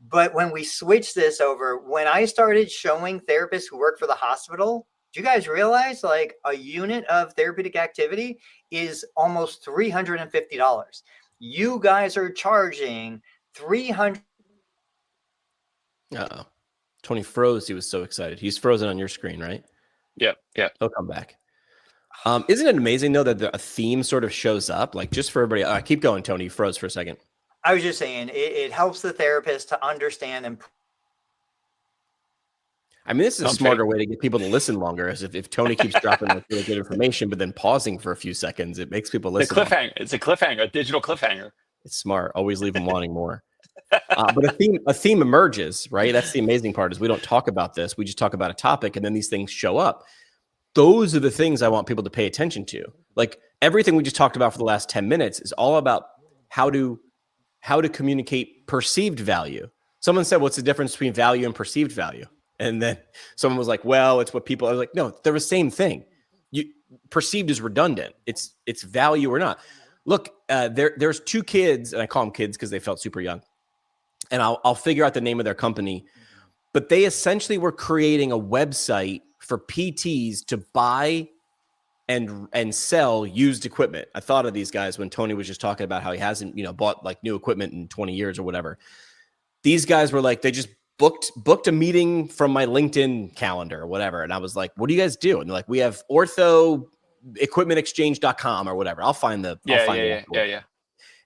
But when we switch this over, when I started showing therapists who work for the hospital, do you guys realize like a unit of therapeutic activity is almost $350? You guys are charging $300. Uh-oh. Tony froze. He was so excited. He's frozen on your screen, right? Yep. He'll come back. Isn't it amazing though that a theme sort of shows up? Like, just for everybody. Keep going, Tony. You froze for a second. I was just saying it helps the therapist to understand and. I mean, this is a smarter way to get people to listen longer. As if Tony keeps dropping like really good information, but then pausing for a few seconds, it makes people listen. It's a cliffhanger, a digital cliffhanger. It's smart. Always leave them wanting more. But a theme emerges, right? That's the amazing part is we don't talk about this. We just talk about a topic, and then these things show up. Those are the things I want people to pay attention to. Like everything we just talked about for the last 10 minutes is all about how to communicate perceived value. Someone said, what's the difference between value and perceived value? And then someone was like, well, it's what people. I was like, no, they're the same thing. Perceived is redundant. It's value or not. Look, there's two kids, and I call them kids because they felt super young. And I'll figure out the name of their company. But they essentially were creating a website for PTs to buy and sell used equipment. I thought of these guys when Tony was just talking about how he hasn't, bought like new equipment in 20 years or whatever. These guys were like, they just booked a meeting from my LinkedIn calendar or whatever. And I was like, what do you guys do? And they're like, we have orthoequipmentexchange.com or whatever. I'll find the. Yeah.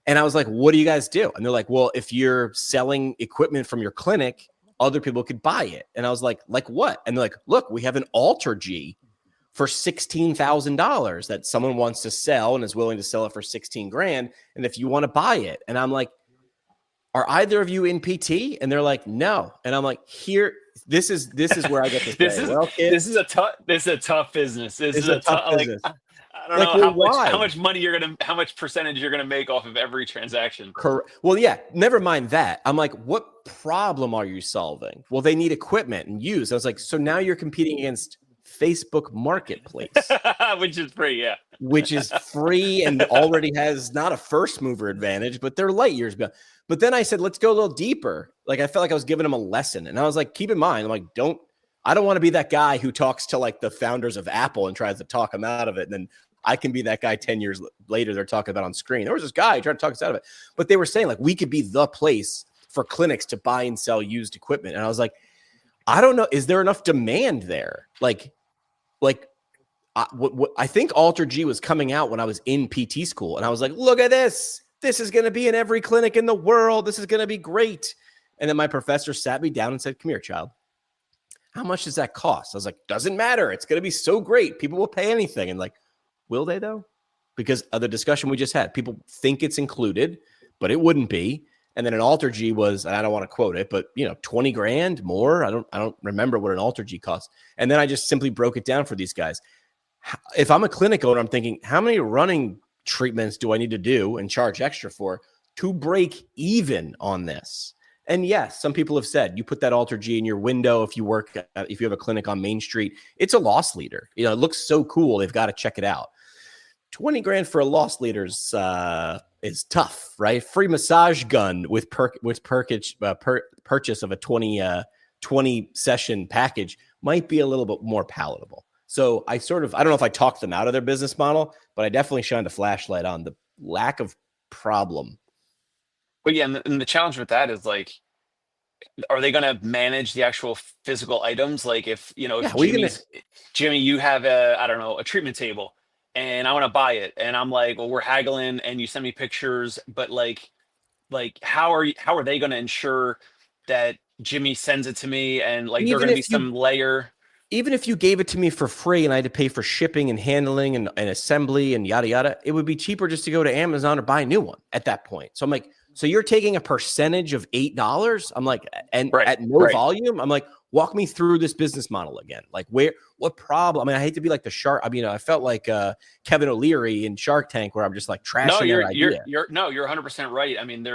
And I was like, what do you guys do? And they're like, well, if you're selling equipment from your clinic, other people could buy it. And I was like what? And they're like, look, we have an AlterG for $16,000 that someone wants to sell and is willing to sell it for $16,000. And if you want to buy it, and I'm like, are either of you in PT? And they're like, no. And I'm like, this is where I get to say, this is a tough business. This is a tough business. I don't know how much money how much percentage you're gonna make off of every transaction. Correct. Well, yeah, never mind that. I'm like, what problem are you solving? Well, they need equipment and use. I was like, so now you're competing against Facebook Marketplace, which is free, yeah. Which is free and already has not a first mover advantage, but they're light years behind. But then I said, let's go a little deeper. Like I felt like I was giving them a lesson, and I was like, keep in mind, I'm like, I don't want to be that guy who talks to like the founders of Apple and tries to talk them out of it, and then I can be that guy 10 years later they're talking about on screen. There was this guy trying to talk us out of it, but they were saying like we could be the place for clinics to buy and sell used equipment, and I was like, I don't know, is there enough demand there? What I think AlterG was coming out when I was in PT school, and I was like, look at this. This is going to be in every clinic in the world. This is going to be great. And then my professor sat me down and said, come here, child. How much does that cost? I was like, doesn't matter. It's going to be so great. People will pay anything. And like, will they though? Because of the discussion we just had, people think it's included, but it wouldn't be. And then an AlterG was, and I don't want to quote it, but $20,000 more. I don't remember what an AlterG costs. And then I just simply broke it down for these guys. If I'm a clinic owner, I'm thinking, how many running treatments do I need to do and charge extra for to break even on this? And yes, some people have said you put that AlterG in your window if you have a clinic on Main Street. It's a loss leader. It looks so cool. They've got to check it out. $20,000 for a loss leader is tough, right? Free massage gun with purchase of a 20 session package might be a little bit more palatable. So I don't know if I talked them out of their business model, but I definitely shined a flashlight on the lack of problem. But yeah, and the challenge with that is like, are they going to manage the actual physical items? Like if, you know, if Jimmy, you have I don't know, a treatment table and I want to buy it and I'm like, well, we're haggling and you send me pictures, but like how are they going to ensure that Jimmy sends it to me and like they're going to be some layer? Even if you gave it to me for free and I had to pay for shipping and handling and assembly and yada, yada, it would be cheaper just to go to Amazon or buy a new one at that point. So I'm like, so you're taking a percentage of $8? I'm like, and at no volume, I'm like, walk me through this business model again. Like what problem? I mean, I hate to be like the shark. I mean, I felt like Kevin O'Leary in Shark Tank where I'm just like trashing their idea. You're 100% right. I mean,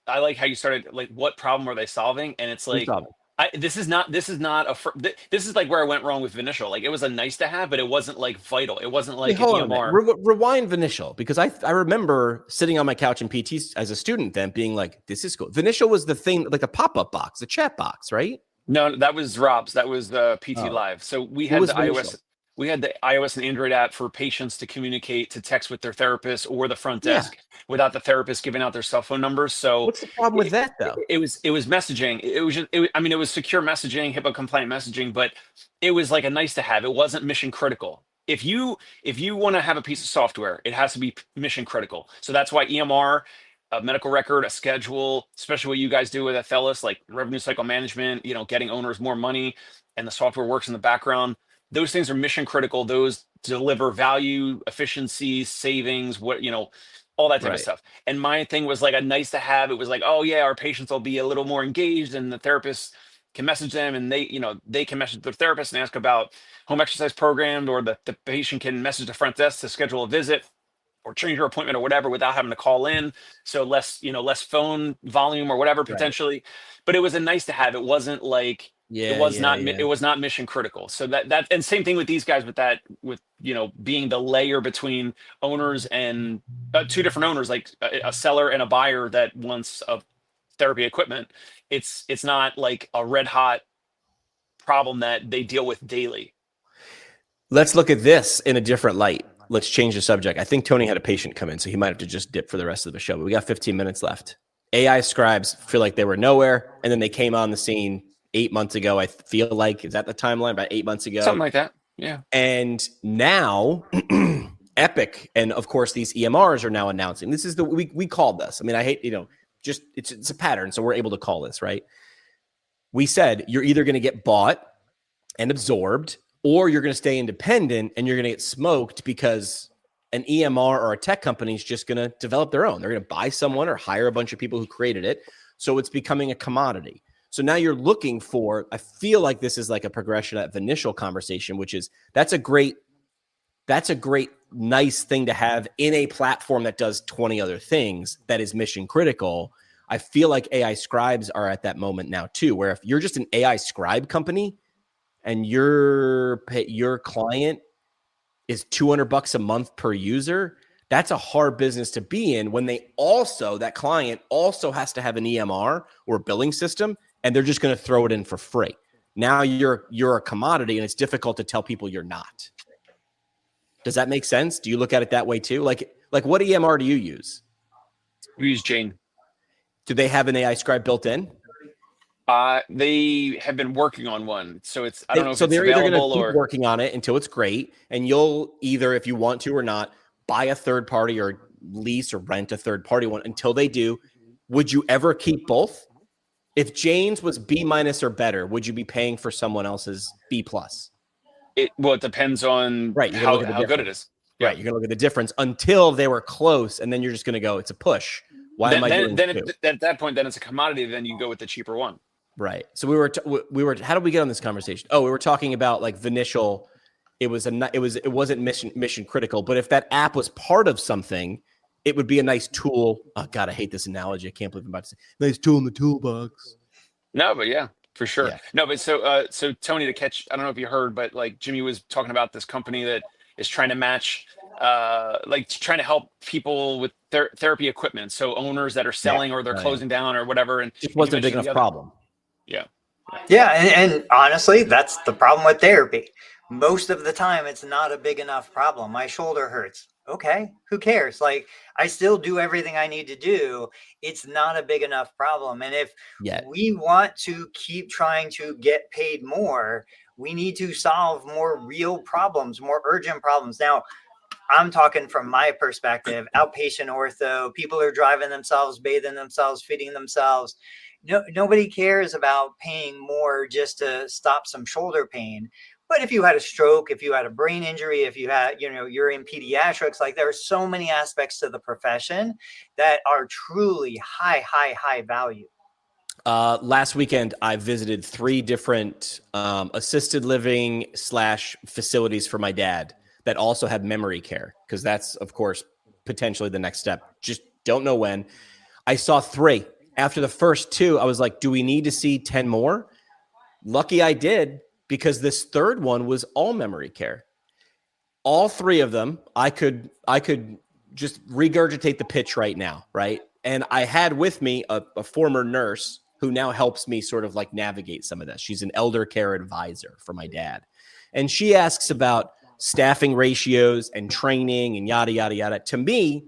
I like how you started, like, what problem are they solving? And it's like, this is like where I went wrong with Vinicial. Like it was a nice to have, but it wasn't like vital. It wasn't like rewind Vinicial, because I remember sitting on my couch in PT as a student then being like, this is cool. Vinicial was the thing, like the pop-up box, the chat box, right? No, that was Rob's. That was the PT Live. So we had the iOS. We had the iOS and Android app for patients to communicate, to text with their therapist or the front desk without the therapist giving out their cell phone numbers. So what's the problem with that though? It was messaging. It was secure messaging, HIPAA compliant messaging, but it was like a nice to have. It wasn't mission critical. If you want to have a piece of software, it has to be mission critical. So that's why EMR, a medical record, a schedule, especially what you guys do with Athelus, like revenue cycle management, you know, getting owners more money, and the software works in the background. Those things are mission critical. Those deliver value, efficiencies, savings, all that type of stuff. And my thing was like a nice to have. It was like, oh yeah, our patients will be a little more engaged and the therapist can message them and they can message their therapist and ask about home exercise programs, or the patient can message the front desk to schedule a visit or change your appointment or whatever without having to call in. So less phone volume or whatever potentially, but it was a nice to have. It wasn't like, it was not mission critical. So that and same thing with these guys with being the layer between owners and two different owners, like a seller and a buyer that wants a therapy equipment. It's not like a red hot problem that they deal with daily. Let's look at this in a different light. Let's change the subject. I think Tony had a patient come in, so he might have to just dip for the rest of the show, but we got 15 minutes left. AI scribes feel like they were nowhere, and then they came on the scene 8 months ago. I feel like, is that the timeline? About 8 months ago? Something like that. Yeah. And now Epic and of course these EMRs are now announcing, this is we called this. I mean, I hate, it's a pattern. So we're able to call this, right? We said, you're either going to get bought and absorbed, or you're going to stay independent and you're going to get smoked because an EMR or a tech company is just going to develop their own. They're going to buy someone or hire a bunch of people who created it. So it's becoming a commodity. So now you're looking for, I feel like this is like a progression of the initial conversation, which is that's a great, nice thing to have in a platform that does 20 other things that is mission critical. I feel like AI scribes are at that moment now too, where if you're just an AI scribe company and your client is $200 a month per user, that's a hard business to be in when that client also has to have an EMR or a billing system, and they're just going to throw it in for free. Now you're a commodity, and it's difficult to tell people you're not. Does that make sense? Do you look at it that way too? Like what EMR do you use? We use Jane. Do they have an AI scribe built in? They have been working on one, so I don't know if it's they're either available going to keep working on it until it's great, and you'll either, if you want to or not, buy a third party or lease or rent a third party one until they do. Would you ever keep both? If Jane's was B- or better, would you be paying for someone else's B+? It depends on how good it is. Yeah. Right, you're gonna look at the difference until they were close, and then you're just gonna go, it's a push. Why am I doing two? At that point, then it's a commodity. Then you go with the cheaper one. Right. So we were. How did we get on this conversation? Oh, we were talking about like Vinicial. It wasn't mission critical, but if that app was part of something, it would be a nice tool. Oh God, I hate this analogy. I can't believe I'm about to say nice tool in the toolbox. No, but yeah, for sure. Yeah. No, but so Tony, to catch, I don't know if you heard, but like Jimmy was talking about this company that is trying to match, trying to help people with therapy equipment. So owners that are selling or they're closing down or whatever, and it wasn't a big enough problem. Yeah. Yeah, and honestly, that's the problem with therapy. Most of the time, it's not a big enough problem. My shoulder hurts. Okay, who cares? Like, I still do everything I need to do. It's not a big enough problem. And if Yet. we want to keep trying to get paid more, we need to solve more real problems, more urgent problems. Now, I'm talking from my perspective, outpatient ortho, people are driving themselves, bathing themselves, feeding themselves. No, nobody cares about paying more just to stop some shoulder pain. But if you had a stroke, if you had a brain injury, if you had, you're in pediatrics, like there are so many aspects to the profession that are truly high, high, high value. Last weekend, I visited 3 different assisted living / facilities for my dad that also have memory care, because that's, of course, potentially the next step. Just don't know when. I saw 3. After the first 2, I was like, do we need to see 10 more? Lucky I did, because this third one was all memory care. All 3 of them, I could just regurgitate the pitch right now, right? And I had with me a former nurse who now helps me sort of like navigate some of this. She's an elder care advisor for my dad. And she asks about staffing ratios and training and yada, yada, yada. To me,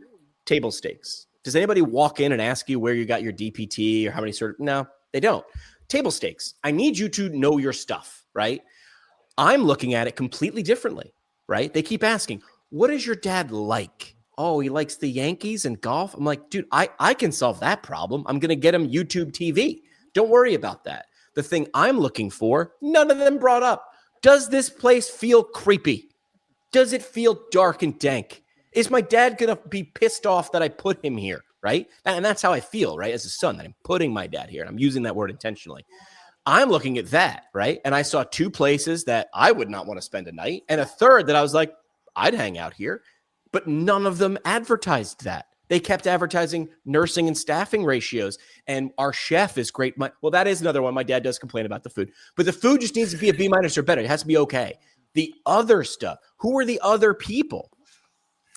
table stakes. Does anybody walk in and ask you where you got your DPT or how many no, they don't. Table stakes. I need you to know your stuff, right? I'm looking at it completely differently, right? They keep asking, what is your dad like? Oh, he likes the Yankees and golf. I'm like, dude, I can solve that problem. I'm going to get him YouTube TV. Don't worry about that. The thing I'm looking for, none of them brought up. Does this place feel creepy? Does it feel dark and dank? Is my dad going to be pissed off that I put him here, right? And that's how I feel, right? As a son, that I'm putting my dad here. And I'm using that word intentionally. I'm looking at that, right? And I saw 2 places that I would not want to spend a night, and a third that I was like, I'd hang out here. But none of them advertised that. They kept advertising nursing and staffing ratios. And our chef is great. Well, that is another one. My dad does complain about the food. But the food just needs to be a B- or better. It has to be okay. The other stuff, who are the other people?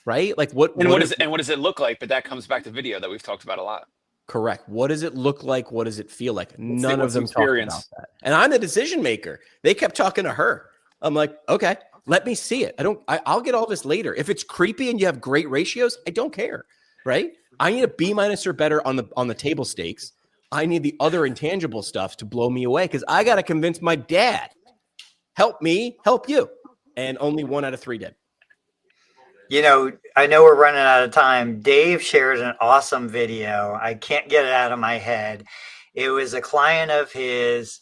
Right? Like what does it look like? But that comes back to video that we've talked about a lot. Correct. What does it look like? What does it feel like? None of them talked about that. And I'm the decision maker. They kept talking to her. I'm like, okay, let me see it. I'll get all this later. If it's creepy and you have great ratios, I don't care. Right? I need a B- or better on the table stakes. I need the other intangible stuff to blow me away, because I got to convince my dad. Help me, help you. And only 1 out of 3 did. I know we're running out of time. Dave shared an awesome video. I can't get it out of my head. It was a client of his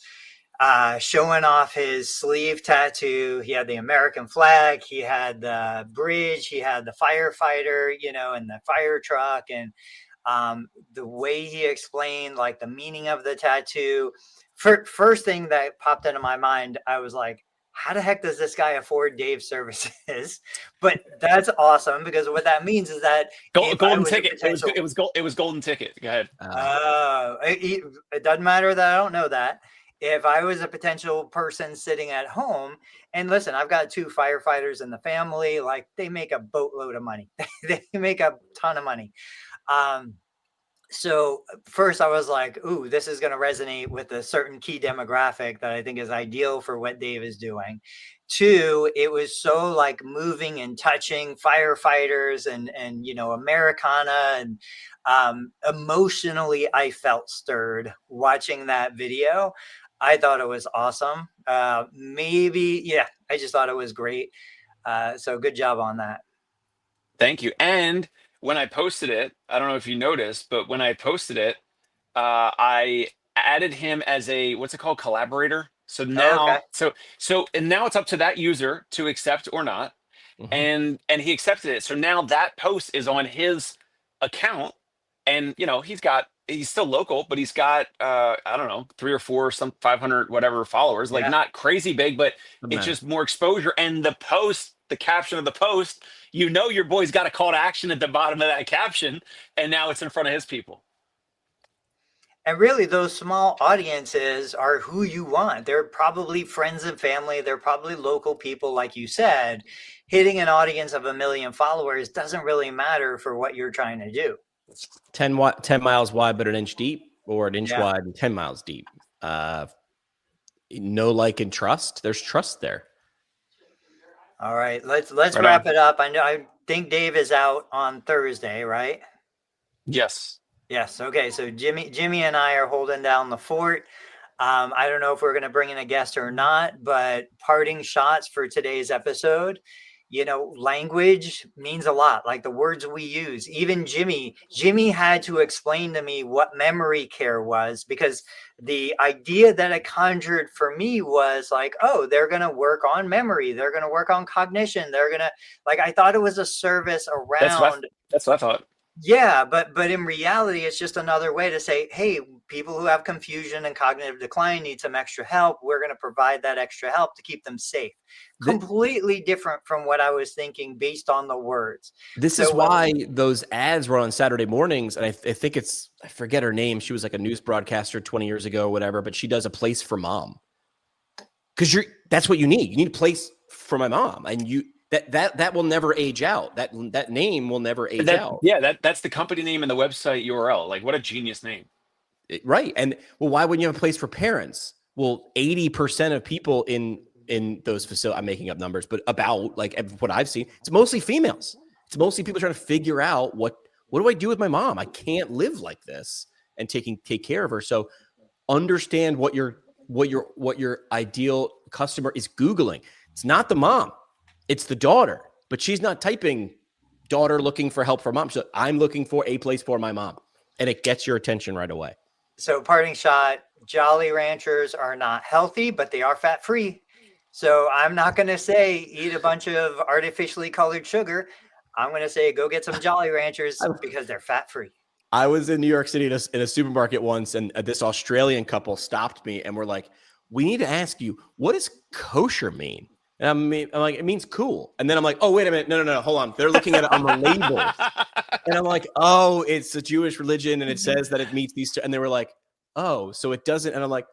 showing off his sleeve tattoo. He had the American flag. He had the bridge. He had the firefighter, and the fire truck. And the way he explained like the meaning of the tattoo. First thing that popped into my mind, I was like, how the heck does this guy afford Dave's services? But that's awesome, because what that means is that golden ticket. It was golden ticket. Go ahead. It doesn't matter that I don't know that. If I was a potential person sitting at home, and listen, I've got 2 firefighters in the family, like they make a boatload of money. They make a ton of money. So first I was like, ooh, this is going to resonate with a certain key demographic that I think is ideal for what Dave is doing. 2, it was so like moving and touching firefighters and Americana, and emotionally I felt stirred watching that video. I thought it was awesome. I just thought it was great. So good job on that. Thank you. And when I posted it, I don't know if you noticed, but when I posted it, I added him as a, what's it called, collaborator. So now, and now it's up to that user to accept or not. Mm-hmm. And he accepted it. So now that post is on his account, and he's still local, but he's got I don't know, 3 or 4, some 500 whatever followers, like not crazy big, but it's just more exposure. And the post, the caption of the post, your boy's got a call to action at the bottom of that caption, and now it's in front of his people. And really, those small audiences are who you want. They're probably friends and family. They're probably local people, like you said. Hitting an audience of 1 million followers doesn't really matter for what you're trying to do. 10 miles wide, but an inch deep, or an inch wide and 10 miles deep. No like and trust. There's trust there. All right, let's Right wrap on. it up. I think Dave is out on Thursday, right? Yes. Yes. Okay. So Jimmy and I are holding down the fort. I don't know if we're going to bring in a guest or not, but parting shots for today's episode. Language means a lot, like the words we use. Even Jimmy had to explain to me what memory care was, because the idea that it conjured for me was like, oh, they're going to work on memory. They're going to work on cognition. They're going to, like, I thought it was a service That's what around. that's what I thought. Yeah, but in reality, it's just another way to say, hey, people who have confusion and cognitive decline need some extra help. We're going to provide that extra help to keep them safe. Completely different from what I was thinking based on the words. This is why those ads were on Saturday mornings. And I think I forget her name. She was like a news broadcaster 20 years ago or whatever, but she does a place for mom. Because that's what you need. You need a place for my mom. And that will never age out. That name will never age out. Yeah, that's the company name and the website URL. Like, what a genius name. Right. And well, why wouldn't you have a place for parents? Well, 80% of people in those facilities, I'm making up numbers, but about like what I've seen, it's mostly females. It's mostly people trying to figure out what do I do with my mom? I can't live like this, and take care of her. So understand what your ideal customer is Googling. It's not the mom, it's the daughter, but she's not typing daughter looking for help for mom. So I'm looking for a place for my mom, and it gets your attention right away. So parting shot, Jolly Ranchers are not healthy, but they are fat free. So I'm not going to say eat a bunch of artificially colored sugar. I'm going to say go get some Jolly Ranchers because they're fat free. I was in New York City in a supermarket once, and this Australian couple stopped me and were like, we need to ask you, what does kosher mean? And I'm like, it means cool. And then I'm like, oh, wait a minute. No, hold on. They're looking at it on the label. And I'm like, oh, it's a Jewish religion, and it says that it meets these two. And they were like, oh, so it doesn't. And I'm like,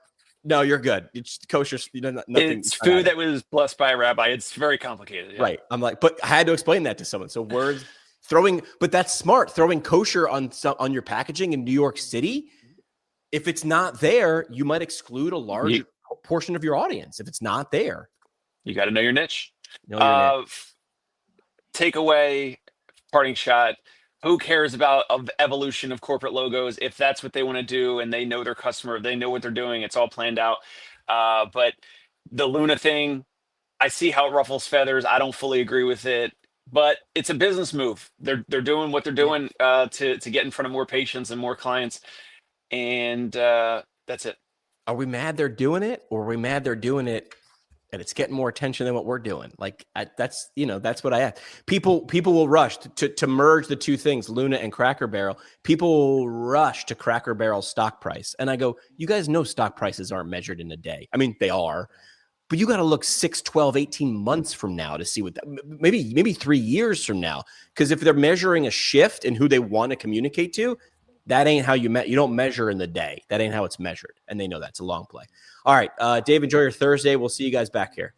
no, you're good. It's kosher. Nothing. It's food that was blessed by a rabbi. It's very complicated. Yeah. Right. I'm like, but I had to explain that to someone. So words but that's smart. Throwing kosher on your packaging in New York City. If it's not there, you might exclude a large portion of your audience. If it's not there, you got to know your niche. Takeaway, parting shot. Who cares about the evolution of corporate logos? If that's what they want to do and they know their customer, they know what they're doing, it's all planned out. But the Luna thing, I see how it ruffles feathers. I don't fully agree with it, but it's a business move. They're doing what they're doing to get in front of more patients and more clients. And that's it. Are we mad they're doing it, or are we mad they're doing it and it's getting more attention than what we're doing? Like that's what I ask. People will rush to merge the two things, Luna and Cracker Barrel. People will rush to Cracker Barrel's stock price. And I go, you guys know stock prices aren't measured in a day. I mean, they are, but you got to look 6, 12, 18 months from now to see what maybe 3 years from now. Because if they're measuring a shift in who they want to communicate to, that ain't how you don't measure in the day. That ain't how it's measured. And they know that's a long play. All right. Dave, enjoy your Thursday. We'll see you guys back here.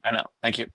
I know. Thank you.